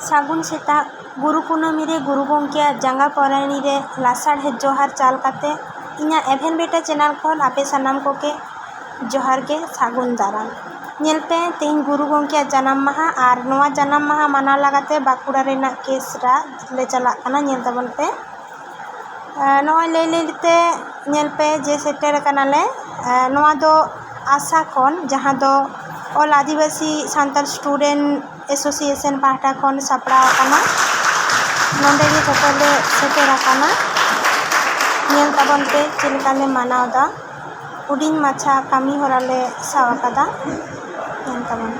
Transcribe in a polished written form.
सागुन सेता गुरु कुनामी रे गुरु गंके जांगा परानी रे लासाड़ है जोहार चाल काते इना एभेन बेटा चैनल खन आपे सानाम को के जोहार के सागुन दाराम नेलपे तेन गुरु गंके जन्म माहा और नवा जन्म माहा माना लगाते बाकुड़ा रेना केसरा ले चला काना नेल तबन पे नवा ले लेते नेलपे जे सेटर कानाले नवा दो आशा खन जहां दो ऑल आदिवासी सांताल स्टूडेंट एसोसिएशन पाहटा खन सापड़ा काना नोंडे गे फोटोले सेटर काना नेल तबन पे चिलकाले मानावदा हुडिंग माछा कामी होराले सावाकादा नेल तबन